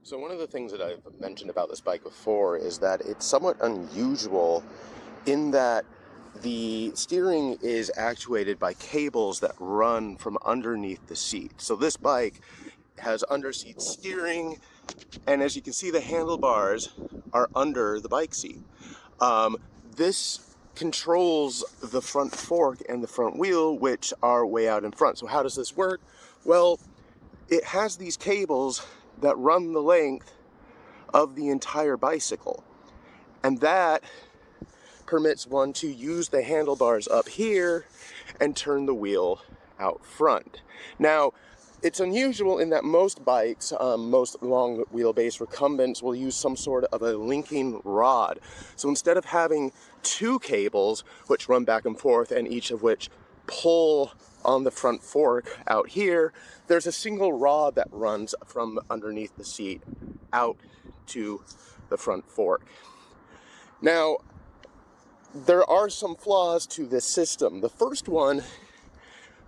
So one of the things that I've mentioned about this bike before is that it's somewhat unusual in that the steering is actuated by cables that run from underneath the seat. So this bike has underseat steering, and as you can see, the handlebars are under the bike seat. This controls the front fork and the front wheel, which are way out in front. So how does this work? Well, it has these cables that run the length of the entire bicycle, and that permits one to use the handlebars up here and turn the wheel out front. Now, it's unusual in that most bikes, most long wheelbase recumbents will use some sort of a linking rod. So instead of having two cables which run back and forth and each of which pull on the front fork out here, there's a single rod that runs from underneath the seat out to the front fork. Now, there are some flaws to this system. The first one,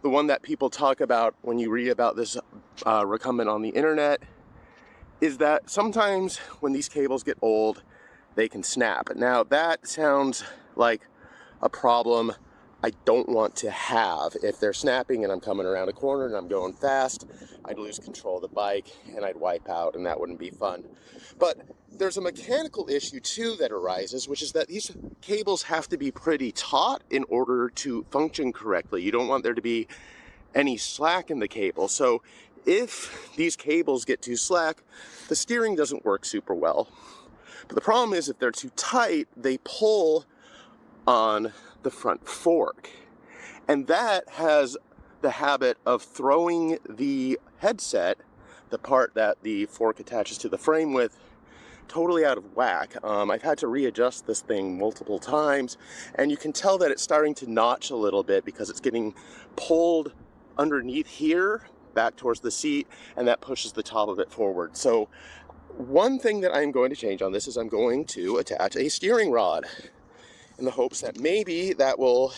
the one that people talk about when you read about this recumbent on the internet, is that sometimes when these cables get old, they can snap. Now, that sounds like a problem I don't want to have. If they're snapping and I'm coming around a corner and I'm going fast, I'd lose control of the bike and I'd wipe out, and that wouldn't be fun. But there's a mechanical issue too that arises, which is that these cables have to be pretty taut in order to function correctly. You don't want there to be any slack in the cable. So if these cables get too slack, the steering doesn't work super well. But the problem is if they're too tight, they pull on the front fork, and that has the habit of throwing the headset, the part that the fork attaches to the frame with, totally out of whack. I've had to readjust this thing multiple times, and you can tell that it's starting to notch a little bit because it's getting pulled underneath here back towards the seat, and that pushes the top of it forward. So one thing that I'm going to change on this is I'm going to attach a steering rod, in the hopes that maybe that will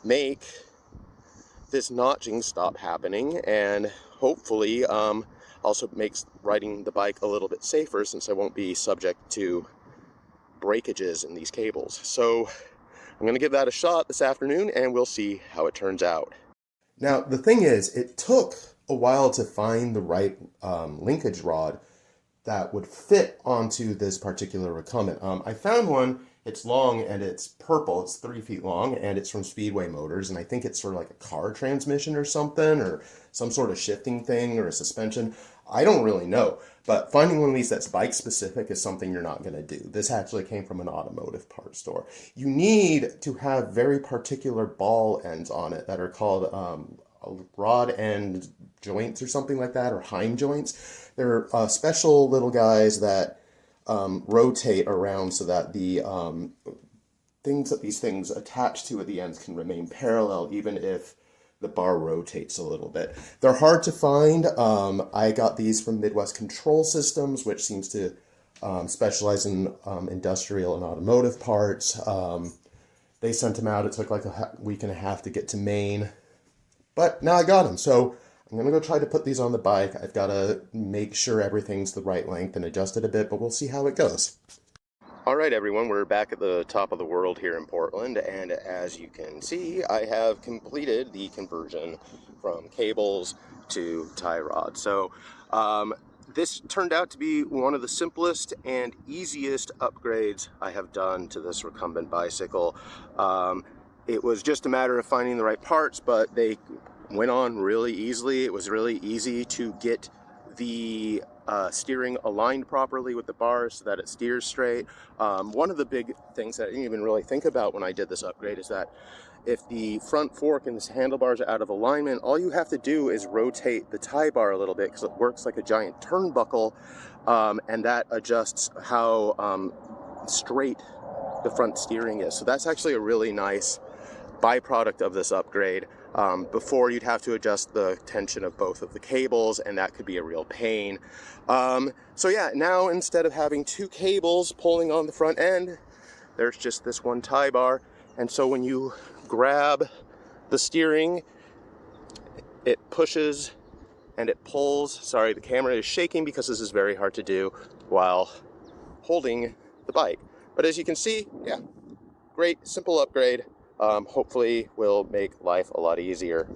make this notching stop happening, and hopefully also makes riding the bike a little bit safer, since I won't be subject to breakages in these cables. So I'm going to give that a shot this afternoon, and we'll see how it turns out. Now, the thing is, it took a while to find the right linkage rod that would fit onto this particular recumbent. I found one. It's long and it's purple. It's 3 feet long, and it's from Speedway Motors, and I think it's sort of like a car transmission or something, or some sort of shifting thing, or a suspension. I don't really know, but finding one of these that's bike specific is something you're not going to do. This actually came from an automotive parts store. You need to have very particular ball ends on it that are called rod end joints or something like that, or Heim joints. They're special little guys that rotate around so that the things that these things attach to at the ends can remain parallel even if the bar rotates a little bit. They're hard to find. I got these from Midwest Control Systems, which seems to specialize in industrial and automotive parts. They sent them out. It took like a week and a half to get to Maine, but now I got them. So I'm going to go try to put these on the bike. I've got to make sure everything's the right length and adjust it a bit, but we'll see how it goes. All right, everyone, we're back at the top of the world here in Portland, and as you can see, I have completed the conversion from cables to tie rod. So this turned out to be one of the simplest and easiest upgrades I have done to this recumbent bicycle. It was just a matter of finding the right parts, but they went on really easily. It was really easy to get the steering aligned properly with the bars so that it steers straight. One of the big things that I didn't even really think about when I did this upgrade is that if the front fork and the handlebars are out of alignment, all you have to do is rotate the tie bar a little bit, because it works like a giant turnbuckle, and that adjusts how straight the front steering is. So that's actually a really nice byproduct of this upgrade. Before, you'd have to adjust the tension of both of the cables, and that could be a real pain. So yeah, now instead of having two cables pulling on the front end, there's just this one tie bar. And so when you grab the steering, it pushes and it pulls. Sorry, the camera is shaking because this is very hard to do while holding the bike. But as you can see, yeah, great, simple upgrade. Hopefully will make life a lot easier.